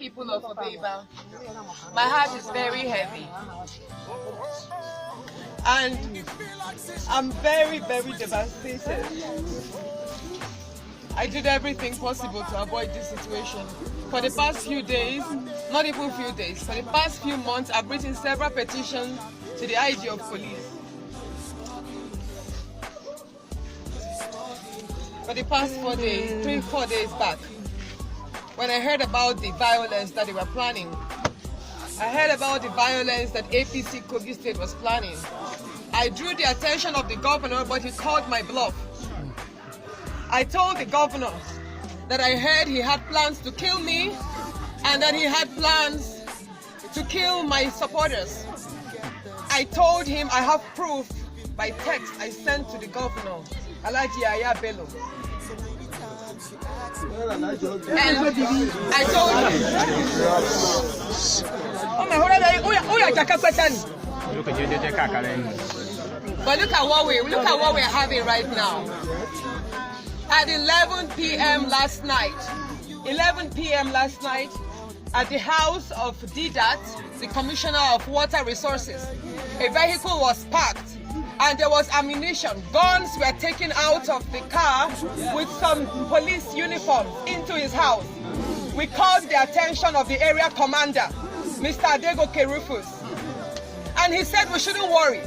people of Obeba, my heart is very heavy. And I'm very, very devastated. I did everything possible to avoid this situation. For the past few days, not even few days, for the past few months, I've written several petitions to the IG of police. For the past 4 days, 3-4 days back, when I heard about the violence that they were planning, I heard about the violence that APC Kogi State was planning. I drew the attention of the governor, but he called my bluff. I told the governor that I heard he had plans to kill me and that he had plans to kill my supporters. I told him I have proof by text I sent to the governor, Alaji Aya Bello. And I told him, but look at what we're having right now. At 11 p.m. last night, at the house of DDAT, the Commissioner of Water Resources, a vehicle was parked and there was ammunition. Guns were taken out of the car with some police uniforms into his house. We called the attention of the area commander, Mr. Adego Kerufus, and he said we shouldn't worry.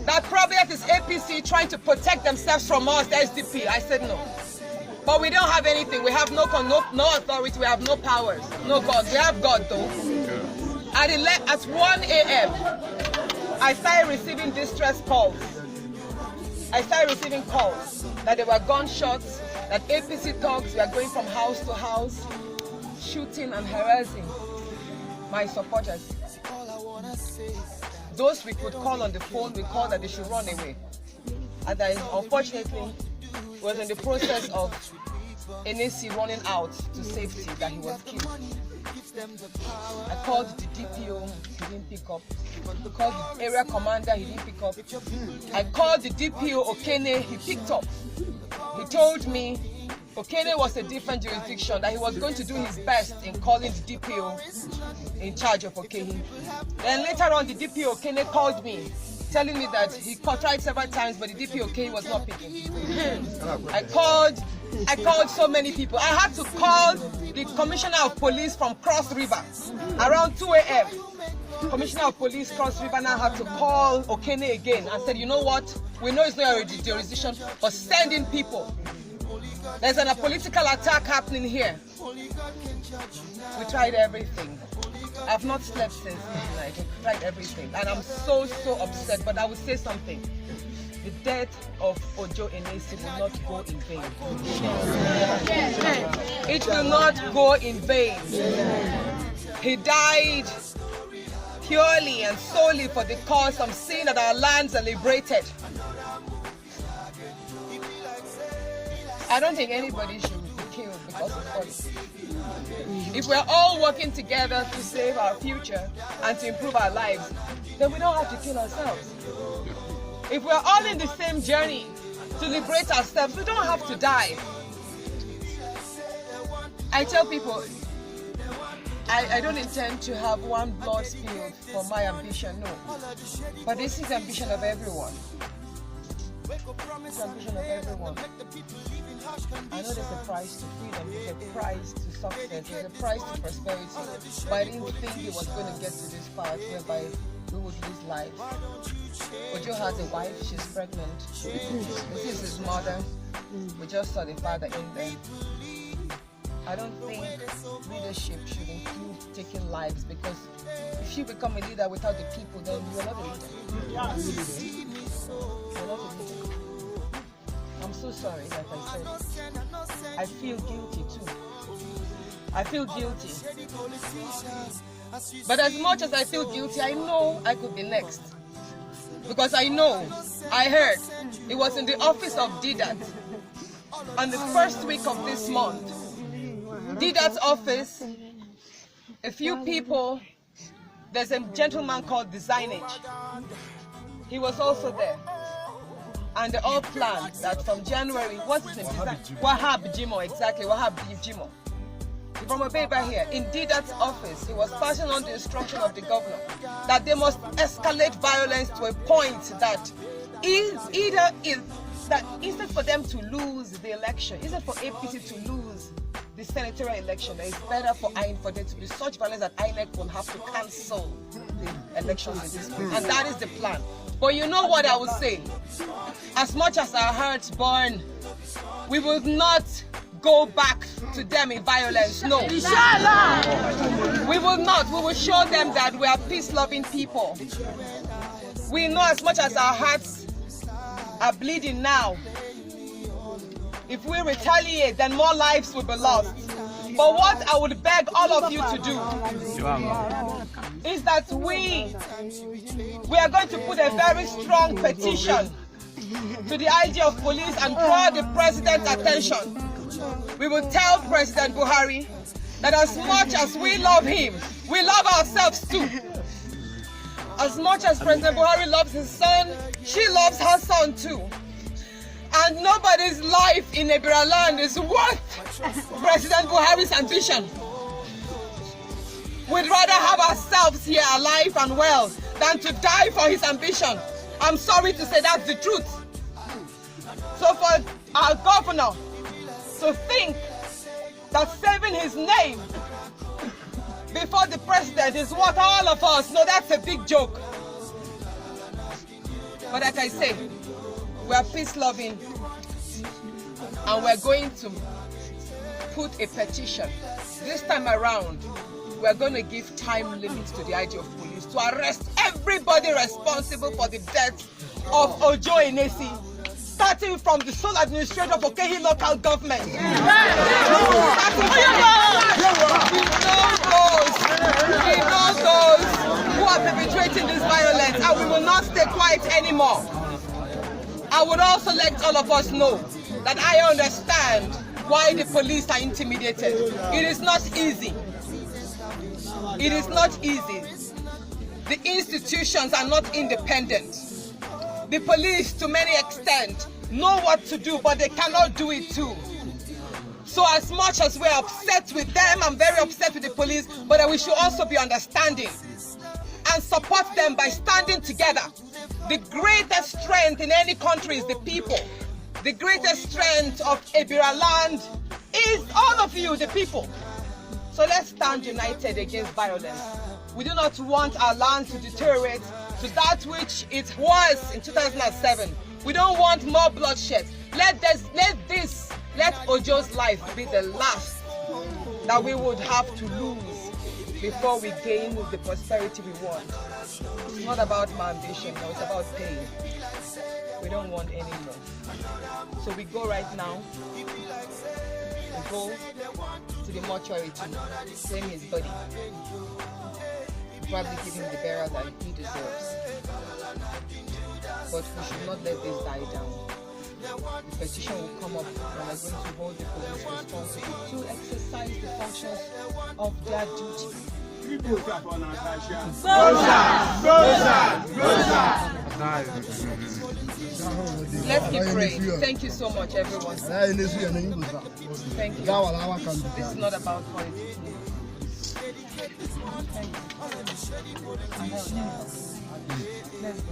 That probably that is APC trying to protect themselves from us, the SDP. I said no. But we don't have anything. We have no authority. We have no powers. No God. We have God though. At 1 a.m., I started receiving distress calls. I started receiving calls that there were gunshots, that APC thugs were going from house to house, shooting and harassing my supporters. Those we could call on the phone, we called that they should run away. And I, unfortunately, was in the process of NAC running out to safety that he was killed. I called the DPO, he didn't pick up. I called the area commander, he didn't pick up. I called the DPO Okene, he picked up. He told me Okene was a different jurisdiction, that he was going to do his best in calling the DPO in charge of Okene. Then later on, the DPO Okene called me, telling me that he tried several times, but the DPO Okene was not picking. I called so many people. I had to call the Commissioner of Police from Cross River around 2 a.m. Commissioner of Police Cross River now had to call Okene again and said, you know what, we know it's not your jurisdiction, but send in people. There's a political attack happening here. We tried everything. I've not slept since midnight. We tried everything. And I'm so upset, but I will say something. The death of Ojo Enesi will not go in vain. It will not go in vain. He died purely and solely for the cause of seeing that our lands are liberated. I don't think anybody should be killed because of politics. If we're all working together to save our future and to improve our lives, then we don't have to kill ourselves. If we're all in the same journey to liberate ourselves, we don't have to die. I tell people, I don't intend to have one blood spilled for my ambition, no. But this is the ambition of everyone. It's the ambition of everyone. I know there's a price to freedom, there's a price to success, there's a price to prosperity, but I didn't think it was going to get to this part whereby we would lose lives. Ojo has a wife, she's pregnant. This is his mother. We just saw the father in there. I don't think leadership should include taking lives, because if you become a leader without the people, then you're not a leader. You're not a leader. I'm so sorry, like I said. I feel guilty too. I feel guilty. But as much as I feel guilty, I know I could be next. Because I know, I heard, it was in the office of DDAT on the first week of this month. DDAT's office, a few people, there's a gentleman called Designage. He was also there. And they all planned that from January, what's his name? Wahab Jimo, exactly, Wahab Jimo. from Obeba here, indeed at office, he was passing on the instruction of the governor that they must escalate violence to a point that that instead for them to lose the election, instead for APC to lose the senatorial election, it's better for there to be such violence that INEC will have to cancel the elections in this place. And that is the plan. But you know what I would say? As much as our hearts burn, we will not go back to them in violence. No. Inshallah. We will not. We will show them that we are peace-loving people. We know as much as our hearts are bleeding now, if we retaliate, then more lives will be lost. But what I would beg all of you to do is that we are going to put a very strong petition to the IG of police and draw the president's attention. We will tell President Buhari that as much as we love him, we love ourselves too. As much as President Buhari loves his son, she loves her son too. And nobody's life in Ebira land is worth President Buhari's ambition. We'd rather have ourselves here alive and well than to die for his ambition. I'm sorry to say that's the truth. So for our governor to think that saving his name before the president is what all of us know, that's a big joke. But like I say, we are peace-loving and we're going to put a petition. This time around, we're going to give time limits to the IG of police to arrest everybody responsible for the death of Ojo Enesi, starting from the sole administrator for Kogi local government. We know those who are perpetrating this violence, and we will not stay quiet anymore. I would also let all of us know that I understand why the police are intimidated. It is not easy. It is not easy. The institutions are not independent. The police, to many extent, know what to do, but they cannot do it too. So as much as we're upset with them, I'm very upset with the police, but we should also be understanding and support them by standing together. The greatest strength in any country is the people. The greatest strength of Ebira land is all of you, the people. So let's stand united against violence. We do not want our land to deteriorate to that which it was in 2007. We don't want more bloodshed. Let Ojo's life be the last that we would have to lose before we gain the prosperity we want. It's not about my ambition, no, it's about pain. We don't want any more. So we go right now, we go to the mortuary to claim his body. Probably give him the burial that he deserves. But we should not let this die down. The petition will come up and we're going to hold the police responsible to exercise the functions of their duty. Let's keep praying. Thank you so much, everyone. Thank you. This is not about politics. Thank you. Let's go.